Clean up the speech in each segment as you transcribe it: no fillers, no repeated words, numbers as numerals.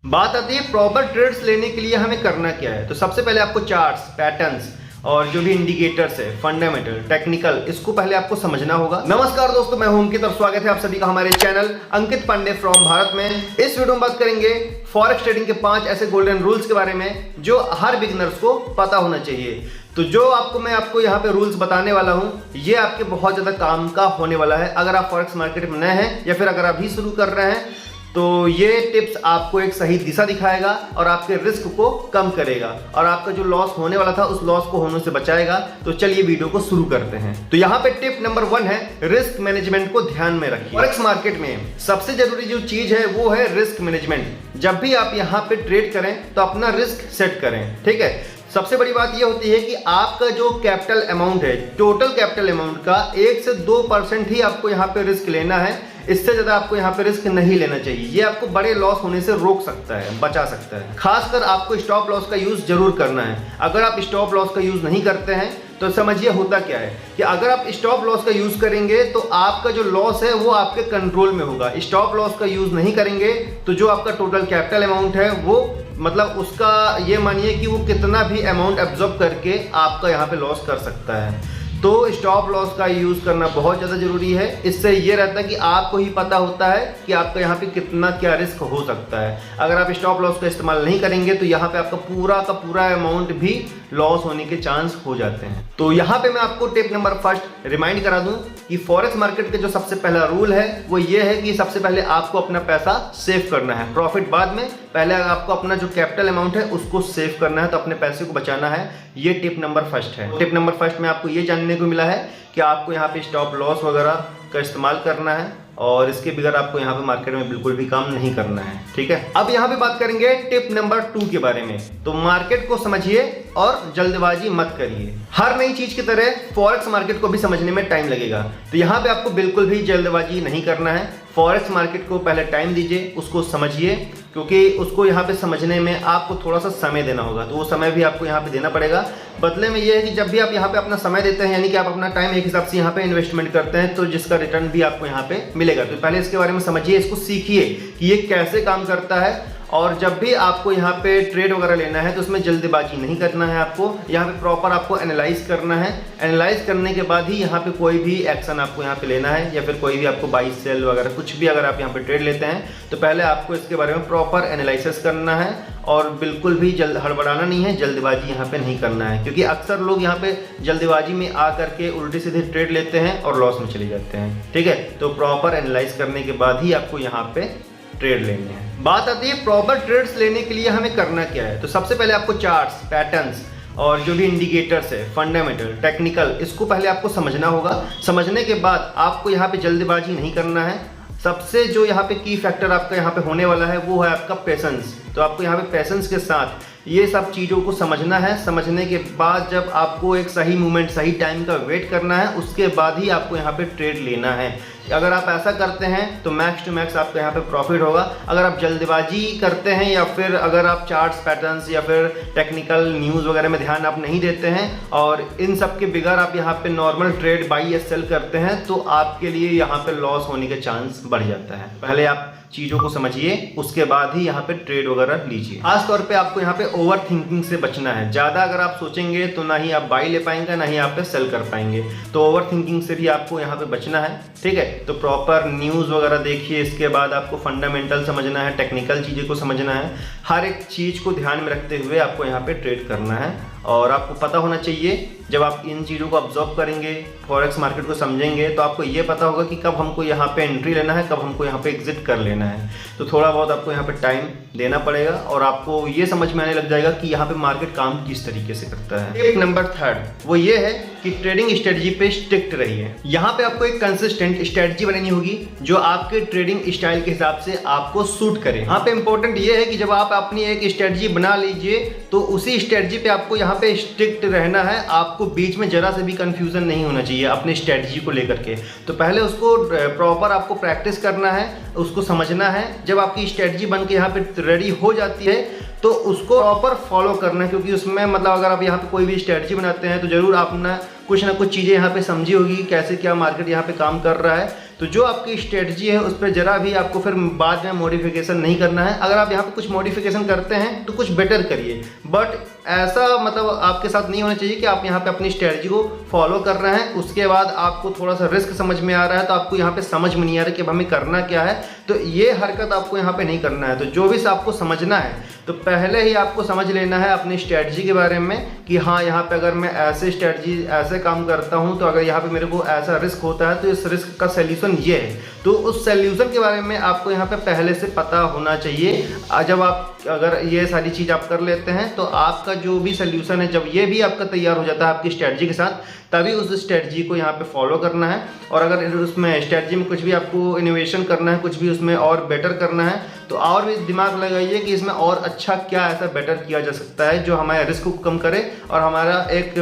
बात आती है प्रॉपर ट्रेड्स लेने के लिए हमें करना क्या है। तो सबसे पहले आपको चार्ट्स, पैटर्न्स और जो भी इंडिकेटर्स है, फंडामेंटल, टेक्निकल, इसको पहले आपको समझना होगा। नमस्कार दोस्तों, मैं हूं अंकित और स्वागत है आप सभी का हमारे चैनल अंकित पांडे फ्रॉम भारत में। इस वीडियो में बात करेंगे फॉरेक्स ट्रेडिंग के 5 ऐसे गोल्डन रूल्स के बारे में जो हर बिगिनर्स को पता होना चाहिए। तो जो मैं आपको यहाँ पे रूल्स बताने वाला हूँ, ये आपके बहुत ज़्यादा काम का होने वाला है। अगर आप फॉरेक्स मार्केट में नए हैं या फिर अगर अभी शुरू कर रहे हैं, तो ये टिप्स आपको एक सही दिशा दिखाएगा और आपके रिस्क को कम करेगा और आपका जो लॉस होने वाला था उस लॉस को होने से बचाएगा। तो चलिए वीडियो को शुरू करते हैं। तो यहाँ पे टिप नंबर 1 है रिस्क मैनेजमेंट को ध्यान में रखिए। फॉरेक्स मार्केट में सबसे जरूरी जो चीज है वो है रिस्क मैनेजमेंट। जब भी आप यहाँ पे ट्रेड करें तो अपना रिस्क सेट करें, ठीक है। सबसे बड़ी बात यह होती है कि आपका जो कैपिटल अमाउंट है, टोटल कैपिटल अमाउंट का 1 से 2% ही आपको यहाँ पे रिस्क लेना है। इससे ज़्यादा आपको यहाँ पे रिस्क नहीं लेना चाहिए। ये आपको बड़े लॉस होने से रोक सकता है, बचा सकता है। खासकर आपको स्टॉप लॉस का यूज़ जरूर करना है। अगर आप स्टॉप लॉस का यूज़ नहीं करते हैं तो समझिए होता क्या है कि अगर आप स्टॉप लॉस का यूज़ करेंगे तो आपका जो लॉस है वो आपके कंट्रोल में होगा। स्टॉप लॉस का यूज़ नहीं करेंगे तो जो आपका टोटल कैपिटल अमाउंट है वो मतलब उसका ये मानिए कि वो कितना भी अमाउंट एब्जॉर्ब करके आपका यहाँ पे लॉस कर सकता है। तो स्टॉप लॉस का यूज़ करना बहुत ज़्यादा ज़रूरी है। इससे ये रहता है कि आपको ही पता होता है कि आपका यहाँ पे कितना क्या रिस्क हो सकता है। अगर आप स्टॉप लॉस का इस्तेमाल नहीं करेंगे तो यहाँ पे आपका पूरा का पूरा अमाउंट भी लॉस होने के चांस हो जाते हैं। तो यहाँ पे मैं आपको टिप नंबर 1 रिमाइंड करा दूं कि फॉरेक्स मार्केट का जो सबसे पहला रूल है वो ये है कि सबसे पहले आपको अपना पैसा सेव करना है, प्रॉफिट बाद में। पहले आपको अपना जो कैपिटल अमाउंट है उसको सेव करना है, तो अपने पैसे को बचाना है। ये टिप नंबर 1 है। टिप नंबर 1 में आपको ये जानने को मिला है कि आपको यहाँ पे स्टॉप लॉस वगैरह का इस्तेमाल करना है और इसके बगैर आपको यहाँ पे मार्केट में बिल्कुल भी काम नहीं करना है, ठीक है। अब यहाँ पे बात करेंगे टिप नंबर 2 के बारे में। तो मार्केट को समझिए और जल्दबाजी मत करिए। हर नई चीज की तरह फॉरेक्स मार्केट को भी समझने में टाइम लगेगा। तो यहाँ पे आपको बिल्कुल भी जल्दबाजी नहीं करना है। फॉरेक्स मार्केट को पहले टाइम दीजिए, उसको समझिए, क्योंकि उसको यहाँ पे समझने में आपको थोड़ा सा समय देना होगा। तो वो समय भी आपको यहाँ पे देना पड़ेगा। बदले में ये है कि जब भी आप यहाँ पे अपना समय देते हैं, यानी कि आप अपना टाइम एक हिसाब से यहाँ पे इन्वेस्टमेंट करते हैं, तो जिसका रिटर्न भी आपको यहाँ पे मिलेगा। तो पहले इसके बारे में समझिए, इसको सीखिए कि ये कैसे काम करता है। और जब भी आपको यहाँ पे ट्रेड वगैरह लेना है तो उसमें जल्दबाजी नहीं करना है। आपको यहाँ पे प्रॉपर आपको एनालाइज करना है। एनालाइज करने के बाद ही यहाँ पे कोई भी एक्शन आपको यहाँ पे लेना है, या फिर कोई भी आपको बाई सेल वगैरह कुछ भी अगर आप यहाँ पे ट्रेड लेते हैं तो पहले आपको इसके बारे में प्रॉपर एनालिसिस करना है और बिल्कुल भी हड़बड़ाना नहीं है, जल्दबाजी यहाँ पे नहीं करना है। क्योंकि अक्सर लोग यहाँ पे जल्दबाजी में आ करके उल्टे सीधे ट्रेड लेते हैं और लॉस में चले जाते हैं, ठीक है। तो प्रॉपर एनालाइज करने के बाद ही आपको यहाँ पे ट्रेड लेने हैं। बात आती है प्रॉपर ट्रेड्स लेने के लिए हमें करना क्या है। तो सबसे पहले आपको चार्ट्स, पैटर्न्स और जो भी इंडिकेटर्स है, फंडामेंटल, टेक्निकल, इसको पहले आपको समझना होगा। समझने के बाद आपको यहाँ पे जल्दबाजी नहीं करना है। सबसे जो यहाँ पे की फैक्टर आपका यहाँ पे होने वाला है वो है आपका पेशेंस। तो आपको यहाँ पे पेशेंस के साथ ये सब चीज़ों को समझना है। समझने के बाद जब आपको एक सही मोमेंट, सही टाइम का वेट करना है, उसके बाद ही आपको यहाँ पे ट्रेड लेना है। अगर आप ऐसा करते हैं तो मैक्स टू मैक्स आपको यहाँ पे प्रॉफिट होगा। अगर आप जल्दबाजी करते हैं या फिर अगर आप चार्ट्स, पैटर्न्स या फिर टेक्निकल न्यूज़ वगैरह में ध्यान आप नहीं देते हैं और इन सब के बगैर आप यहाँ पे नॉर्मल ट्रेड बाई या सेल करते हैं तो आपके लिए यहाँ पे लॉस होने के चांस बढ़ जाता है। पहले आप चीज़ों को समझिए, उसके बाद ही यहाँ पे ट्रेड वगैरह लीजिए। खास तौर पे आपको यहाँ पे ओवर थिंकिंग से बचना है। ज़्यादा अगर आप सोचेंगे तो ना ही आप बाई ले पाएंगे, ना ही आप पे सेल कर पाएंगे। तो ओवर थिंकिंग से भी आपको यहाँ पे बचना है, ठीक है। तो प्रॉपर न्यूज़ वगैरह देखिए, इसके बाद आपको फंडामेंटल समझना है, टेक्निकल चीज़ें को समझना है। हर एक चीज़ को ध्यान में रखते हुए आपको यहाँ पे ट्रेड करना है। और आपको पता होना चाहिए, जब आप इन चीज़ों को ऑब्जर्व करेंगे, फॉरेक्स मार्केट को समझेंगे, तो आपको ये पता होगा कि कब हमको यहाँ पे एंट्री लेना है, कब हमको यहाँ पे एग्जिट कर लेना है। तो थोड़ा बहुत आपको यहाँ पे टाइम देना पड़ेगा और आपको ये समझ में आने लग जाएगा कि यहाँ पे मार्केट काम किस तरीके से करता है। टिप नंबर 3 वो ये है कि ट्रेडिंग स्ट्रेटजी पे स्टिक्ट रहिए। यहाँ पे आपको एक कंसिस्टेंट स्ट्रेटजी बनानी होगी जो आपके ट्रेडिंग स्टाइल के हिसाब से आपको सूट करे। यहाँ पे इंपॉर्टेंट ये है कि जब आप अपनी एक स्ट्रेटजी बना लीजिए तो उसी स्ट्रेटजी पे आपको यहाँ पे स्ट्रिक्ट रहना है। आपको बीच में जरा से भी कंफ्यूजन नहीं होना चाहिए अपने स्ट्रेटजी को लेकर के। तो पहले उसको प्रॉपर आपको प्रैक्टिस करना है, उसको समझना है। जब आपकी स्ट्रेटजी बन के यहाँ पे रेडी हो जाती है तो उसको प्रॉपर फॉलो करना है, क्योंकि उसमें मतलब अगर आप यहाँ पे कोई भी स्ट्रेटजी बनाते हैं तो जरूर आप ना कुछ चीज़ें यहाँ पे समझी होगी कैसे क्या मार्केट यहाँ पे काम कर रहा है। तो जो आपकी स्ट्रेटजी है उस पर जरा भी आपको फिर बाद में मॉडिफिकेशन नहीं करना है। अगर आप यहाँ पे कुछ मॉडिफिकेशन करते हैं तो कुछ बेटर करिए, बट ऐसा मतलब आपके साथ नहीं होना चाहिए कि आप यहाँ पे अपनी स्ट्रेटजी को फॉलो कर रहे हैं, उसके बाद आपको थोड़ा सा रिस्क समझ में आ रहा है तो आपको यहाँ पे समझ में नहीं आ रहा कि अब हमें करना क्या है। तो ये हरकत आपको यहाँ पे नहीं करना है। तो जो भी आपको समझना है तो पहले ही आपको समझ लेना है अपनी स्ट्रेटजी के बारे में कि हाँ, यहाँ पे अगर मैं ऐसे स्ट्रेटजी ऐसे काम करता हूँ तो अगर यहाँ पे मेरे को ऐसा रिस्क होता है तो इस रिस्क का सलूशन ये है। तो उस सलूशन के बारे में आपको यहाँ पे पहले से पता होना चाहिए। जब आप अगर ये सारी चीज़ आप कर लेते हैं तो आपका जो भी सलूशन है, जब ये भी आपका तैयार हो जाता है आपकी स्ट्रेटजी के साथ, तभी उस स्ट्रेटजी को यहाँ पे फॉलो करना है। और अगर उसमें स्ट्रेटजी में कुछ भी आपको इनोवेशन करना है, कुछ भी उसमें और बेटर करना है, तो और भी दिमाग लगाइए कि इसमें और अच्छा क्या ऐसा बेटर किया जा सकता है जो हमारे रिस्क को कम करे और हमारा एक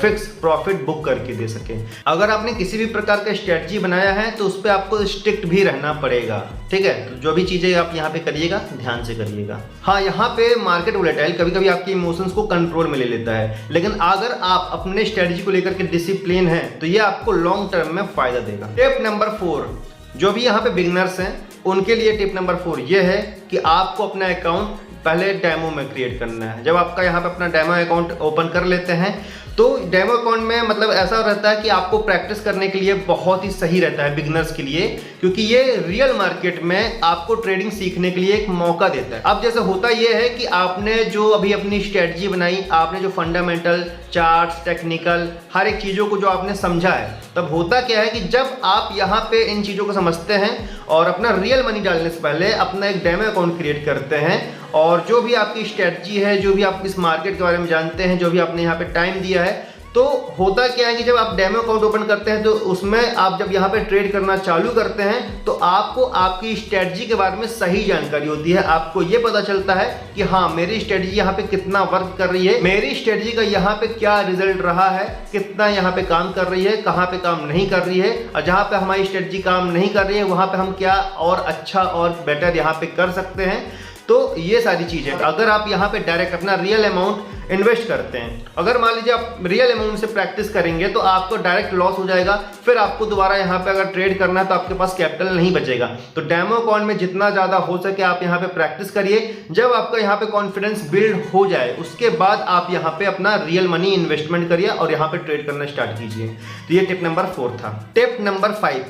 फिक्स प्रॉफिट बुक करके दे सके। अगर आपने किसी भी प्रकार का स्ट्रेटजी बनाया है तो उस पर आपको स्ट्रिक्ट भी रहना पड़ेगा, ठीक है। तो जो भी चीज़ें आप यहाँ पे करिएगा ध्यान से करिएगा। हाँ, यहाँ पे मार्केट वोलेटाइल कभी कभी आपके इमोशंस को कंट्रोल में ले लेता है, लेकिन अगर आप अपने स्ट्रेटजी को लेकर के डिसिप्लिन है तो ये आपको लॉन्ग टर्म में फायदा देगा। टिप नंबर 4, जो भी यहाँ पे बिगिनर्स हैं उनके लिए टिप नंबर 4 ये है कि आपको अपना अकाउंट पहले डेमो में क्रिएट करना है। जब आपका यहाँ पे अपना डेमो अकाउंट ओपन कर लेते हैं तो डेमो अकाउंट में मतलब ऐसा रहता है कि आपको प्रैक्टिस करने के लिए बहुत ही सही रहता है बिगिनर्स के लिए, क्योंकि ये रियल मार्केट में आपको ट्रेडिंग सीखने के लिए एक मौका देता है। अब जैसे होता ये है कि आपने जो अभी अपनी स्ट्रेटजी बनाई, आपने जो फंडामेंटल, चार्ट्स, टेक्निकल, हर एक चीज़ों को जो आपने समझा है, तब होता क्या है कि जब आप यहाँ पे इन चीज़ों को समझते हैं और अपना रियल मनी डालने से पहले अपना एक डेमो अकाउंट क्रिएट करते हैं और जो भी आपकी स्ट्रेटजी है, जो भी आप इस मार्केट के बारे में जानते हैं, जो भी आपने यहाँ पे टाइम दिया है, तो होता क्या है कि जब आप डेमो अकाउंट ओपन करते हैं तो उसमें आप जब यहाँ पे ट्रेड करना चालू करते हैं तो आपको आपकी स्ट्रेटजी के बारे में सही जानकारी होती है। आपको ये पता चलता है कि हाँ, मेरी स्ट्रेटजी यहाँ पे कितना वर्क कर रही है, मेरी स्ट्रेटजी का यहाँ पे क्या रिजल्ट रहा है, कितना यहाँ पे काम कर रही है, कहाँ पे काम नहीं कर रही है, और जहाँ पे हमारी स्ट्रेटजी काम नहीं कर रही है वहाँ पे हम क्या और अच्छा और बेटर यहाँ पे कर सकते हैं। तो ये सारी चीज़ें अगर आप यहाँ पे डायरेक्ट अपना रियल अमाउंट इन्वेस्ट करते हैं, अगर मान लीजिए आप रियल अमाउंट से प्रैक्टिस करेंगे तो आपको डायरेक्ट लॉस हो जाएगा, फिर आपको दोबारा यहाँ पे अगर ट्रेड करना है तो आपके पास कैपिटल नहीं बचेगा। तो डेमो अकाउंट में जितना ज़्यादा हो सके आप यहाँ पे प्रैक्टिस करिए। जब आपका यहाँ पे कॉन्फिडेंस बिल्ड हो जाए उसके बाद आप यहाँ पे अपना रियल मनी इन्वेस्टमेंट करिए और यहाँ पे ट्रेड करना स्टार्ट कीजिए। तो ये टिप नंबर 4 था। टिप नंबर 5,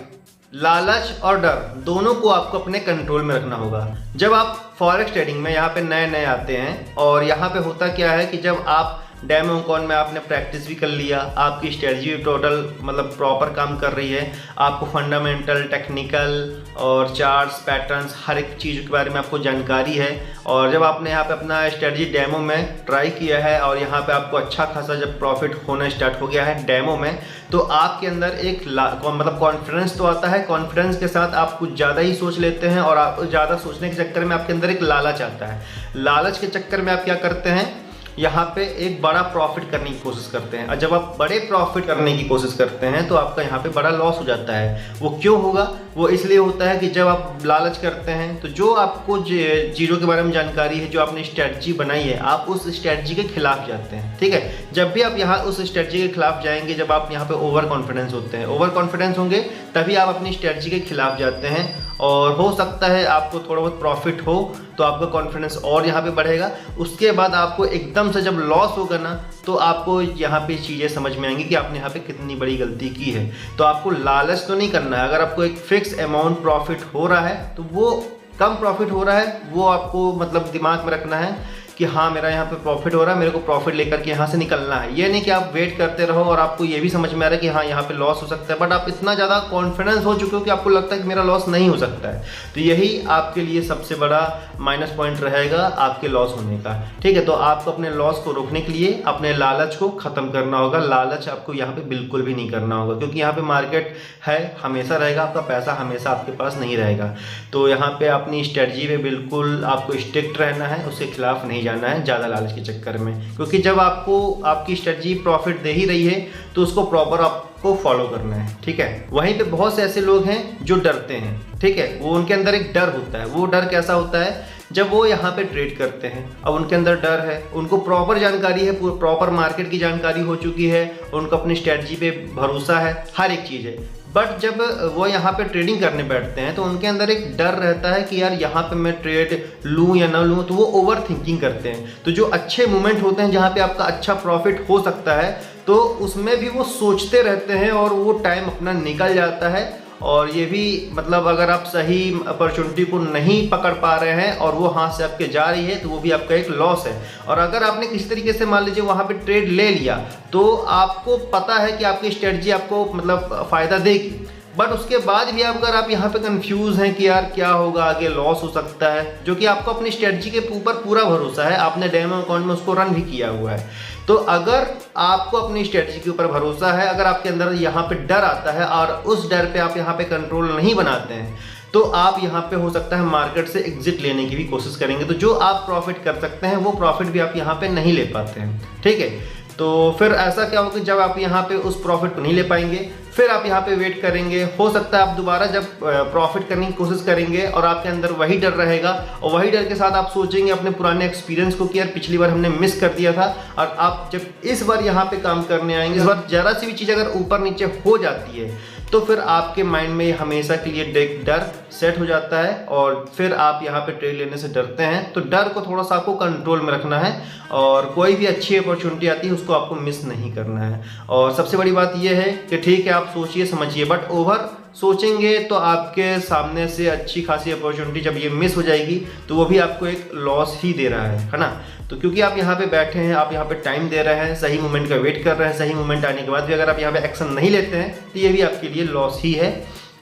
लालच और डर दोनों को आपको अपने कंट्रोल में रखना होगा। जब आप फॉरेक्स ट्रेडिंग में यहाँ पे नए नए आते हैं और यहाँ पे होता क्या है कि जब आप डेमो अकाउंट में आपने प्रैक्टिस भी कर लिया, आपकी स्ट्रेटजी भी टोटल मतलब प्रॉपर काम कर रही है, आपको फंडामेंटल, टेक्निकल और चार्ट्स, पैटर्न्स हर एक चीज़ के बारे में आपको जानकारी है, और जब आपने यहाँ पे अपना स्ट्रेटजी डेमो में ट्राई किया है और यहाँ पे आपको अच्छा खासा जब प्रॉफिट होना स्टार्ट हो गया है डेमो में, तो आपके अंदर एक मतलब कॉन्फिडेंस तो आता है। कॉन्फिडेंस के साथ आप कुछ ज़्यादा ही सोच लेते हैं और आप ज़्यादा सोचने के चक्कर में आपके अंदर एक लालच आता है। लालच के चक्कर में आप क्या करते हैं, यहाँ पे एक बड़ा प्रॉफिट करने की कोशिश करते हैं, और जब आप बड़े प्रॉफिट करने की कोशिश करते हैं तो आपका यहाँ पे बड़ा लॉस हो जाता है। वो क्यों होगा? वो इसलिए होता है कि जब आप लालच करते हैं तो जो आपको जीरो के बारे में जानकारी है, जो आपने स्ट्रेटजी बनाई है, आप उस स्ट्रेटजी के खिलाफ जाते हैं। ठीक है, जब भी आप यहाँ उस स्ट्रेटजी के खिलाफ जाएंगे, जब आप यहाँ पे ओवर कॉन्फिडेंस होते हैं, ओवर कॉन्फिडेंस होंगे तभी आप अपनी स्ट्रेटजी के खिलाफ जाते हैं, और हो सकता है आपको थोड़ा बहुत प्रॉफिट हो तो आपका कॉन्फिडेंस और यहाँ पे बढ़ेगा। उसके बाद आपको एकदम से जब लॉस होगा ना तो आपको यहाँ पे चीज़ें समझ में आएंगी कि आपने यहाँ पे कितनी बड़ी गलती की है। तो आपको लालच तो नहीं करना है। अगर आपको एक फिक्स अमाउंट प्रॉफिट हो रहा है तो वो कम प्रॉफिट हो रहा है, वो आपको मतलब दिमाग में रखना है कि हाँ मेरा यहाँ पे प्रॉफिट हो रहा है, मेरे को प्रॉफिट लेकर के यहाँ से निकलना है। ये नहीं कि आप वेट करते रहो और आपको ये भी समझ में आ रहा है कि हाँ यहाँ पे लॉस हो सकता है, बट आप इतना ज़्यादा कॉन्फिडेंस हो चुके हो कि आपको लगता है कि मेरा लॉस नहीं हो सकता है। तो यही आपके लिए सबसे बड़ा माइनस पॉइंट रहेगा आपके लॉस होने का। ठीक है, तो आपको अपने लॉस को रोकने के लिए अपने लालच को ख़त्म करना होगा। लालच आपको यहाँ पे बिल्कुल भी नहीं करना होगा, क्योंकि यहाँ पे मार्केट है, हमेशा रहेगा, आपका पैसा हमेशा आपके पास नहीं रहेगा। तो यहाँ पे अपनी स्ट्रेटजी पे बिल्कुल आपको स्ट्रिक्ट रहना है, उसके खिलाफ नहीं जाना है ज़्यादा लालच के चक्कर में, क्योंकि जब आपको आपकी स्ट्रेटजी प्रॉफिट दे ही रही है तो उसको प्रॉपर आपको फॉलो करना है। ठीक है, वहीं पे बहुत से ऐसे लोग हैं जो डरते हैं। ठीक है, वो उनके अंदर एक डर होता है। वो डर कैसा होता है? जब वो यहाँ पे ट्रेड करते हैं, अब उनके अंदर डर है, उनको प्रॉपर जानकारी है, प्रॉपर मार्केट की जानकारी हो चुकी है, उनको अपनी स्ट्रेटजी पे भरोसा है, हर एक चीज़ है, बट जब वो यहाँ पे ट्रेडिंग करने बैठते हैं तो उनके अंदर एक डर रहता है कि यार यहाँ पे मैं ट्रेड लूँ या ना लूँ, तो वो ओवर थिंकिंग करते हैं। तो जो अच्छे मोमेंट होते हैं जहाँ पे आपका अच्छा प्रॉफिट हो सकता है, तो उसमें भी वो सोचते रहते हैं और वो टाइम अपना निकल जाता है। और ये भी मतलब अगर आप सही अपॉर्चुनिटी को नहीं पकड़ पा रहे हैं और वो हाथ से आपके जा रही है, तो वो भी आपका एक लॉस है। और अगर आपने किसी तरीके से मान लीजिए वहाँ पे ट्रेड ले लिया, तो आपको पता है कि आपकी स्ट्रेटजी आपको मतलब फ़ायदा देगी, बट उसके बाद भी अगर आप यहाँ पे कंफ्यूज हैं कि यार क्या होगा, आगे लॉस हो सकता है, जो कि आपको अपनी स्ट्रेटजी के ऊपर पूरा भरोसा है, आपने डेमो अकाउंट में उसको रन भी किया हुआ है। तो अगर आपको अपनी स्ट्रेटजी के ऊपर भरोसा है, अगर आपके अंदर यहाँ पे डर आता है और उस डर पे आप यहाँ पे कंट्रोल नहीं बनाते हैं, तो आप यहाँ पे हो सकता है मार्केट से एग्जिट लेने की भी कोशिश करेंगे। तो जो आप प्रॉफिट कर सकते हैं वो प्रॉफिट भी आप यहाँ पे नहीं ले पाते हैं, ठीक है। तो फिर ऐसा क्या होगा, जब आप यहाँ पे उस प्रॉफिट को नहीं ले पाएंगे, फिर आप यहाँ पे वेट करेंगे। हो सकता है आप दोबारा जब प्रॉफिट करने की कोशिश करेंगे और आपके अंदर वही डर रहेगा, और वही डर के साथ आप सोचेंगे अपने पुराने एक्सपीरियंस को कि यार पिछली बार हमने मिस कर दिया था। और आप जब इस बार यहाँ पे काम करने आएंगे, इस बार जरा सी भी चीज़ अगर ऊपर नीचे हो जाती है, तो फिर आपके माइंड में हमेशा के लिए डर सेट हो जाता है और फिर आप यहाँ पे ट्रेड लेने से डरते हैं। तो डर को थोड़ा सा आपको कंट्रोल में रखना है और कोई भी अच्छी अपॉर्चुनिटी आती है उसको आपको मिस नहीं करना है। और सबसे बड़ी बात यह है कि ठीक है आप सोचिए समझिए, बट ओवर सोचेंगे तो आपके सामने से अच्छी खासी अपॉर्चुनिटी जब ये मिस हो जाएगी तो वो भी आपको एक लॉस ही दे रहा है ना। तो क्योंकि आप यहाँ पे बैठे हैं, आप यहाँ पे टाइम दे रहे हैं, सही मोमेंट का वेट कर रहे हैं, सही मोमेंट आने के बाद भी अगर आप यहाँ पे एक्शन नहीं लेते हैं तो ये भी आपके लिए लॉस ही है।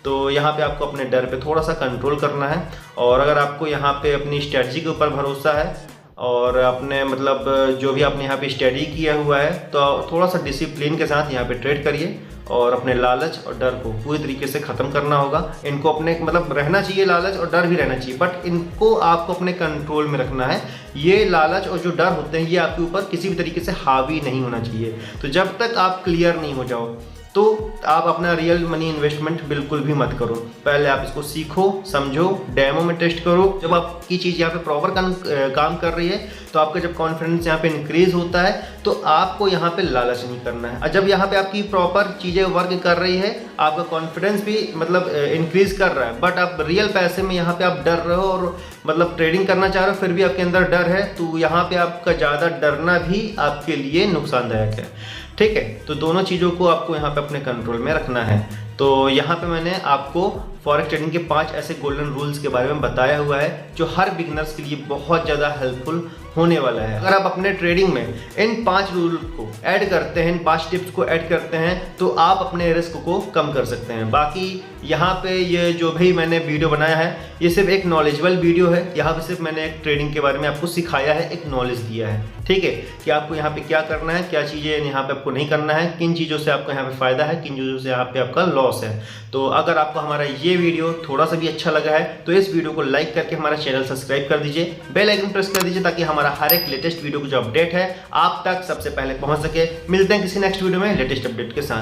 तो यहाँ पे आपको अपने डर पे थोड़ा सा कंट्रोल करना है। और अगर आपको यहाँ पे अपनी स्ट्रेटजी के ऊपर भरोसा है और अपने मतलब जो भी आपने यहाँ पे स्टडी किया हुआ है, तो थोड़ा सा डिसिप्लिन के साथ यहाँ पे ट्रेड करिए और अपने लालच और डर को पूरी तरीके से ख़त्म करना होगा। इनको अपने मतलब रहना चाहिए, लालच और डर भी रहना चाहिए, बट इनको आपको अपने कंट्रोल में रखना है। ये लालच और जो डर होते हैं ये आपके ऊपर किसी भी तरीके से हावी नहीं होना चाहिए। तो जब तक आप क्लियर नहीं हो जाओ तो आप अपना रियल मनी इन्वेस्टमेंट बिल्कुल भी मत करो। पहले आप इसको सीखो, समझो, डेमो में टेस्ट करो। जब आपकी चीज़ यहाँ पे प्रॉपर काम कर रही है तो आपका जब कॉन्फिडेंस यहाँ पे इंक्रीज होता है तो आपको यहाँ पे लालच नहीं करना है। और जब यहाँ पे आपकी प्रॉपर चीज़ें वर्क कर रही है, आपका कॉन्फिडेंस भी मतलब इंक्रीज कर रहा है, बट आप रियल पैसे में यहाँ पे आप डर रहे हो और मतलब ट्रेडिंग करना चाह रहे हो, फिर भी आपके अंदर डर है, तो यहाँ पे आपका ज़्यादा डरना भी आपके लिए नुकसानदायक है, ठीक है। तो दोनों चीज़ों को आपको यहाँ पे अपने कंट्रोल में रखना है। तो यहाँ पे मैंने आपको फॉरेक्स ट्रेडिंग के 5 ऐसे गोल्डन रूल्स के बारे में बताया हुआ है जो हर बिगनर्स के लिए बहुत ज़्यादा हेल्पफुल होने वाला है। अगर आप अपने ट्रेडिंग में इन 5 रूल को ऐड करते हैं, इन 5 टिप्स को ऐड करते हैं, तो आप अपने रिस्क को कम कर सकते हैं। बाकी यहाँ पे ये जो भी मैंने वीडियो बनाया है ये सिर्फ एक नॉलेजेबल वीडियो है। यहाँ पे सिर्फ मैंने एक ट्रेडिंग के बारे में आपको सिखाया है, एक नॉलेज दिया है, ठीक है, कि आपको यहाँ पे क्या करना है, क्या चीज़ें यहाँ पे आपको नहीं करना है, किन चीज़ों से आपको यहाँ पे फ़ायदा है, किन चीज़ों से यहाँ पे आपका लॉस है। तो अगर आपको हमारा ये वीडियो थोड़ा सा भी अच्छा लगा है तो इस वीडियो को लाइक करके हमारा चैनल सब्सक्राइब कर दीजिए, बेल आइकन प्रेस कर दीजिए ताकि हमारा हर एक लेटेस्ट वीडियो का जो अपडेट है आप तक सबसे पहले पहुंच सके। मिलते हैं किसी नेक्स्ट वीडियो में लेटेस्ट अपडेट के साथ।